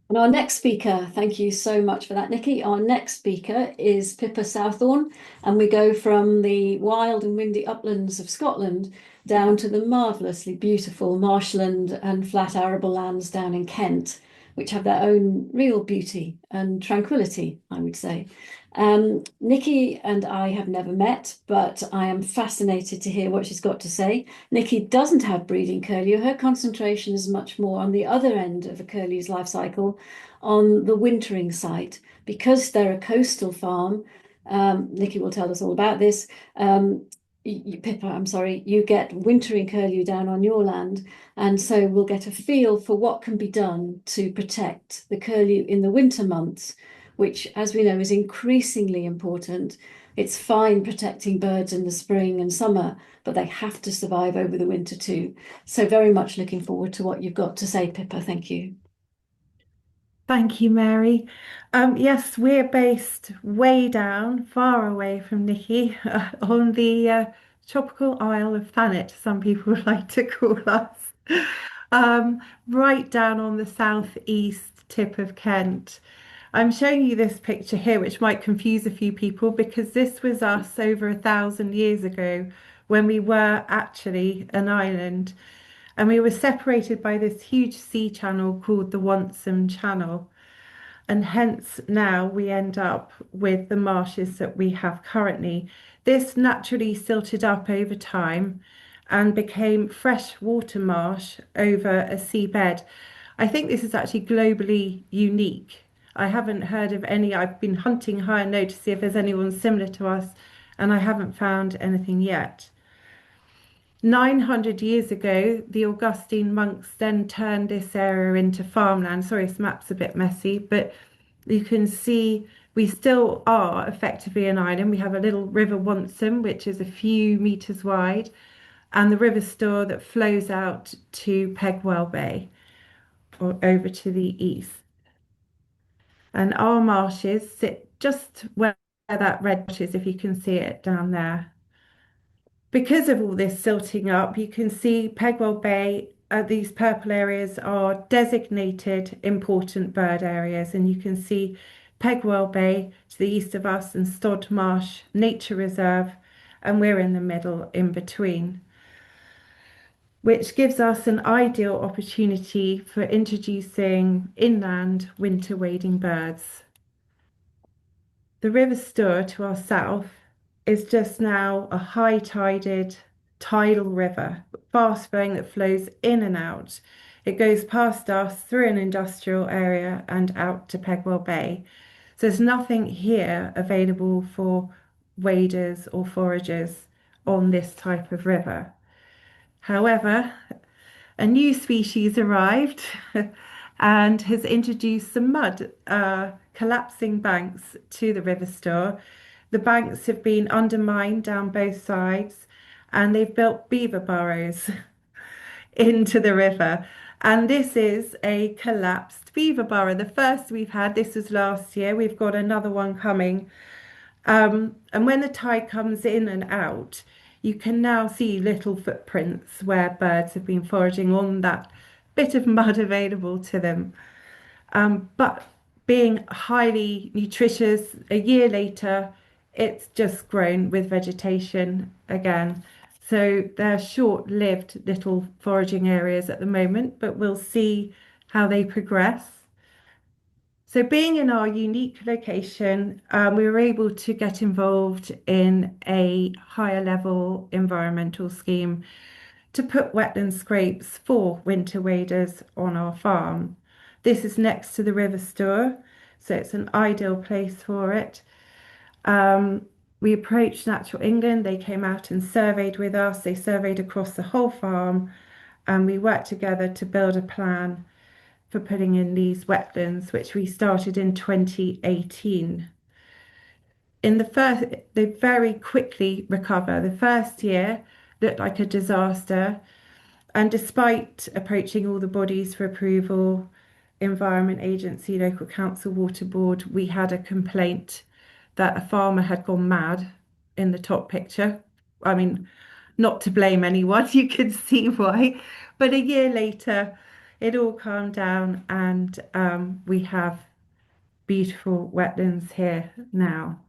And our next speaker, thank you so much for that, Nikki. Our next speaker is Pippa Southorn, and we go from the wild and windy uplands of Scotland down to the marvellously beautiful marshland and flat arable lands down in Kent, which have their own real beauty and tranquility, I would say. Nikki and I have never met, but I am fascinated to hear what she's got to say. Nikki doesn't have breeding curlew. Her concentration is much more on the other end of a curlew's life cycle, on the wintering site. Because they're a coastal farm, Nikki will tell us all about this. Pippa, I'm sorry, you get wintering curlew down on your land, and so we'll get a feel for what can be done to protect the curlew in the winter months, which, as we know, is increasingly important. It's fine protecting birds in the spring and summer, but they have to survive over the winter too. So very much looking forward to what you've got to say, Pippa. Thank you. Thank you, Mary. Yes, we're based way down, far away from Nikki, on the tropical Isle of Thanet, some people like to call us, right down on the southeast tip of Kent. I'm showing you this picture here, which might confuse a few people because this was us over 1,000 years ago when we were actually an island. And we were separated by this huge sea channel called the Wantsum Channel. And hence now we end up with the marshes that we have currently. This naturally silted up over time and became freshwater marsh over a seabed. I think this is actually globally unique. I haven't heard of any. I've been hunting high and low to see if there's anyone similar to us, and I haven't found anything yet. 900 years ago, the Augustine monks then turned this area into farmland. Sorry, this map's a bit messy, but you can see we still are effectively an island. We have a little river Wantsum, which is a few meters wide, and the river Stour that flows out to Pegwell Bay or over to the east. And our marshes sit just where that red dot is, if you can see it down there. Because of all this silting up, you can see Pegwell Bay, these purple areas are designated important bird areas, and you can see Pegwell Bay to the east of us and Stod Marsh Nature Reserve, and we're in the middle in between, which gives us an ideal opportunity for introducing inland winter wading birds. The River Stour to our south is just now a high tided tidal river, fast flowing that flows in and out. It goes past us through an industrial area and out to Pegwell Bay. So there's nothing here available for waders or foragers on this type of river. However, a new species arrived and has introduced some mud, collapsing banks to the River Stour. The banks have been undermined down both sides and they've built beaver burrows into the river. And this is a collapsed beaver burrow. The first we've had, this was last year, we've got another one coming. And when the tide comes in and out, you can now see little footprints where birds have been foraging on that bit of mud available to them. But being highly nutritious, a year later, it's just grown with vegetation again. So they're short-lived little foraging areas at the moment, but we'll see how they progress. So, being in our unique location, we were able to get involved in a higher level environmental scheme to put wetland scrapes for winter waders on our farm. This is next to the River Stour, so it's an ideal place for it. Um, we approached Natural England, they came out and surveyed with us, they surveyed across the whole farm, and we worked together to build a plan for putting in these wetlands, which we started in 2018. In the first, they very quickly recover. The first year looked like a disaster, and despite approaching all the bodies for approval, Environment Agency, Local Council, Water Board, we had a complaint that a farmer had gone mad in the top picture. I mean, not to blame anyone, you can see why. But a year later, it all calmed down, and we have beautiful wetlands here now.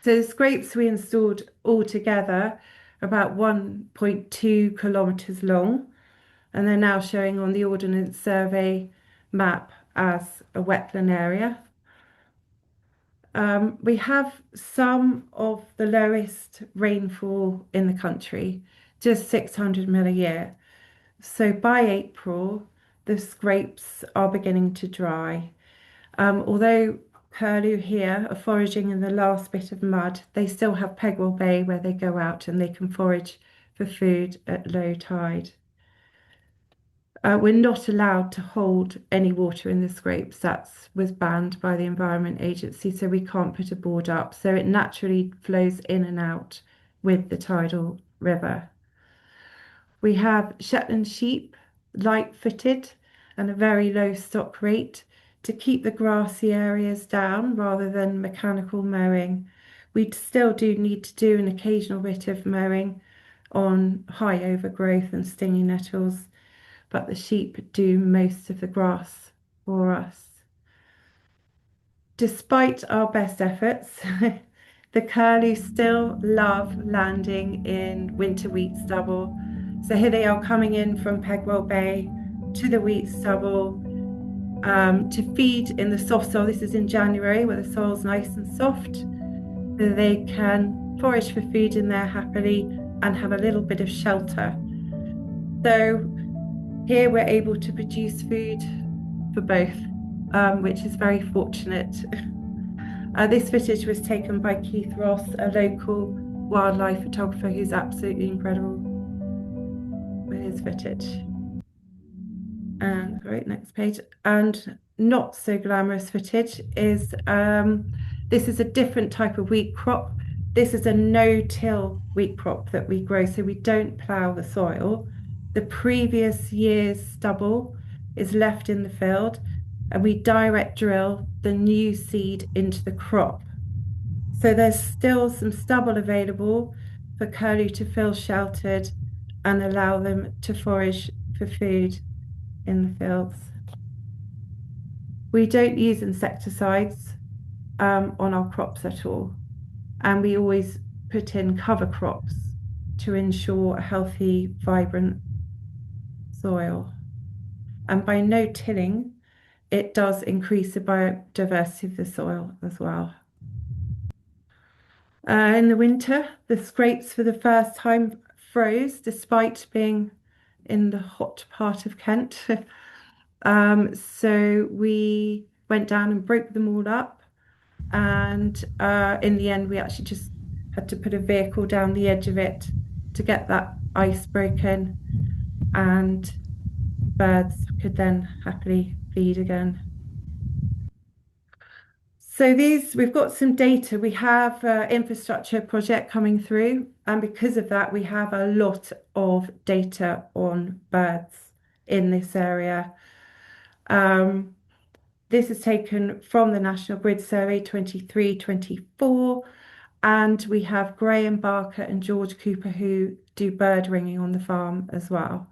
So the scrapes we installed altogether about 1.2 kilometres long, and they're now showing on the Ordnance Survey map as a wetland area. We have some of the lowest rainfall in the country, just 600 mil a year. So by April, the scrapes are beginning to dry. Although curlew here are foraging in the last bit of mud, they still have Pegwell Bay where they go out and they can forage for food at low tide. We're not allowed to hold any water in the scrapes. That was banned by the Environment Agency, so we can't put a board up. So it naturally flows in and out with the tidal river. We have Shetland sheep, light-footed, and a very low stock rate to keep the grassy areas down rather than mechanical mowing. We still do need to do an occasional bit of mowing on high overgrowth and stingy nettles, but the sheep do most of the grass for us. Despite our best efforts, the curlew still love landing in winter wheat stubble. So here they are coming in from Pegwell Bay to the wheat stubble to feed in the soft soil. This is in January where the soil's nice and soft. So they can forage for food in there happily and have a little bit of shelter. So here we're able to produce food for both, which is very fortunate. This footage was taken by Keith Ross, a local wildlife photographer who's absolutely incredible with his footage. And great, next page. And not so glamorous footage is this is a different type of wheat crop. This is a no-till wheat crop that we grow, so we don't plough the soil. The previous year's stubble is left in the field, and we direct drill the new seed into the crop. So there's still some stubble available for curlew to feel sheltered and allow them to forage for food in the fields. We don't use insecticides on our crops at all, and we always put in cover crops to ensure a healthy, vibrant soil. And by no tilling, it does increase the biodiversity of the soil as well. In the winter, the scrapes for the first time froze despite being in the hot part of Kent. So we went down and broke them all up. And in the end, we actually just had to put a vehicle down the edge of it to get that ice broken. And birds could then happily feed again. So we've got some data. We have infrastructure project coming through, and because of that, we have a lot of data on birds in this area. This is taken from the National Grid Survey 23-24, and we have Graham Barker and George Cooper who do bird ringing on the farm as well.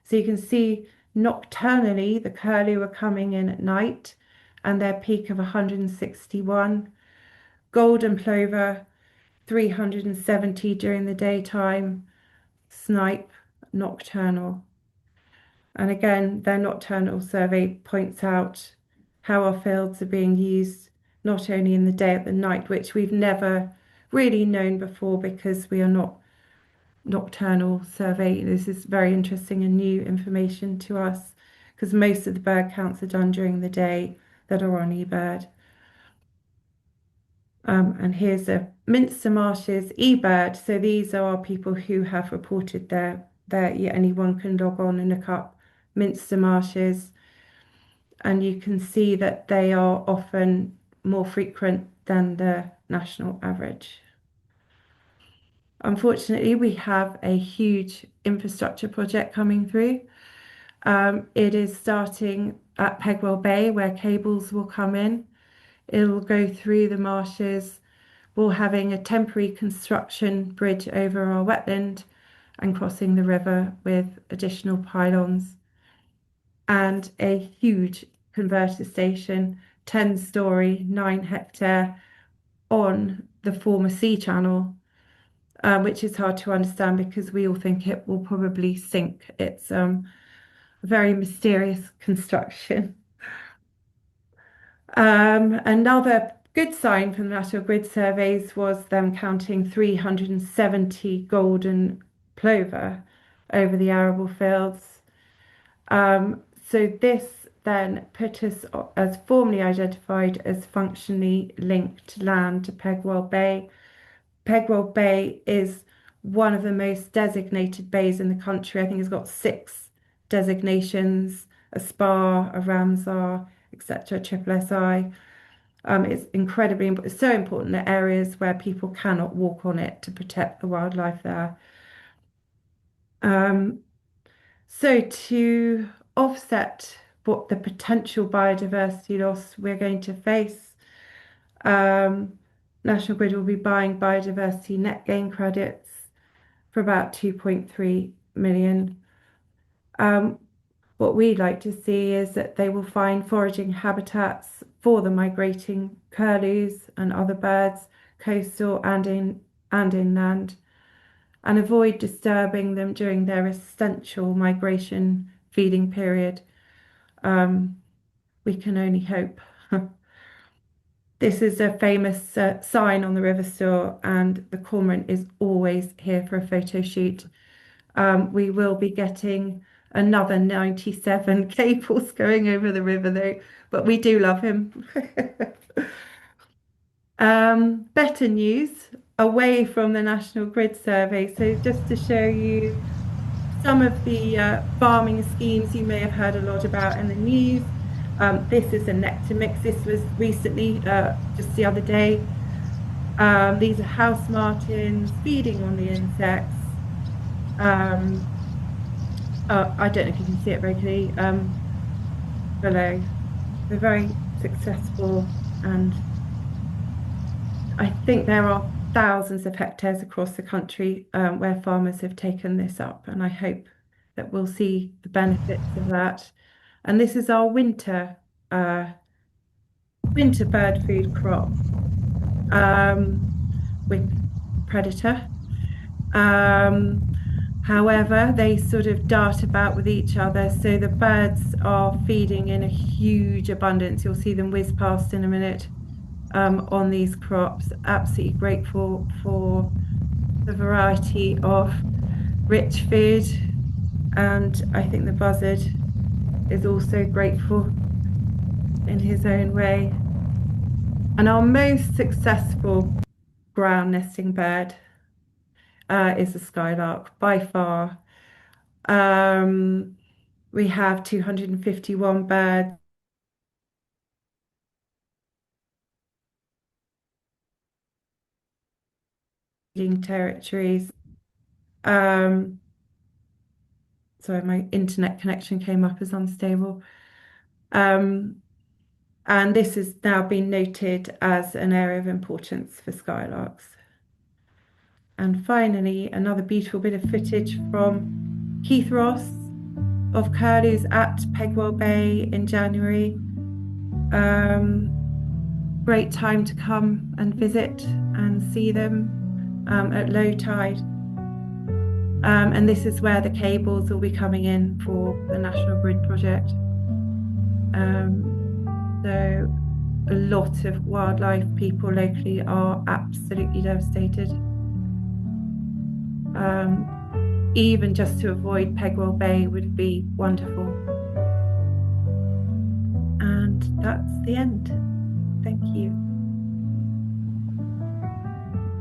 So you can see nocturnally the curlew are coming in at night and their peak of 161. Golden plover 370 during the daytime. Snipe nocturnal. And again, their nocturnal survey points out how our fields are being used not only in the day but the night, which we've never really known before because we are not nocturnal survey. This is very interesting and new information to us because most of the bird counts are done during the day that are on eBird. And here's a Minster Marshes eBird. So these are people who have reported anyone can log on and look up Minster Marshes, and you can see that they are often more frequent than the national average. Unfortunately, we have a huge infrastructure project coming through. It is starting at Pegwell Bay, where cables will come in. It'll go through the marshes. We're having a temporary construction bridge over our wetland and crossing the river with additional pylons. and a huge converter station, 10-story, 9 hectare, on the former sea channel, which is hard to understand because we all think it will probably sink. It's a very mysterious construction. Another good sign from the National Grid surveys was them counting 370 golden plover over the arable fields. So this then put us as formally identified as functionally linked land to Pegwell Bay. Pegwell Bay is one of the most designated bays in the country. I think it's got 6 designations, a spa, a Ramsar, etc., triple SI. It's incredibly important. It's so important that areas where people cannot walk on it to protect the wildlife there. Um, so to offset what the potential biodiversity loss we're going to face, um, National Grid will be buying biodiversity net gain credits for about 2.3 million. What we'd like to see is that they will find foraging habitats for the migrating curlews and other birds, coastal and inland, and avoid disturbing them during their essential migration feeding period. We can only hope. This is a famous sign on the river store, and the cormorant is always here for a photo shoot. We will be getting another 97 cables going over the river though, but we do love him. Better news away from the National Grid survey. So just to show you some of the farming schemes you may have heard a lot about in the news. This is a nectar mix. This was recently, just the other day. These are house martins feeding on the insects. I don't know if you can see it very clearly below. They're very successful, and I think there are thousands of hectares across the country where farmers have taken this up, and I hope that we'll see the benefits of that. And this is our winter bird food crop with predator. However, they sort of dart about with each other, so the birds are feeding in a huge abundance. You'll see them whiz past in a minute on these crops. Absolutely grateful for the variety of rich food, and I think the buzzard is also grateful in his own way. And our most successful ground nesting bird is the skylark by far. We have 251 birds in territories. Sorry, my internet connection came up as unstable. And this has now been noted as an area of importance for skylarks. And finally, another beautiful bit of footage from Keith Ross of curlews at Pegwell Bay in January. Great time to come and visit and see them at low tide. And this is where the cables will be coming in for the National Grid project. So a lot of wildlife people locally are absolutely devastated. Even just to avoid Pegwell Bay would be wonderful. And that's the end. Thank you.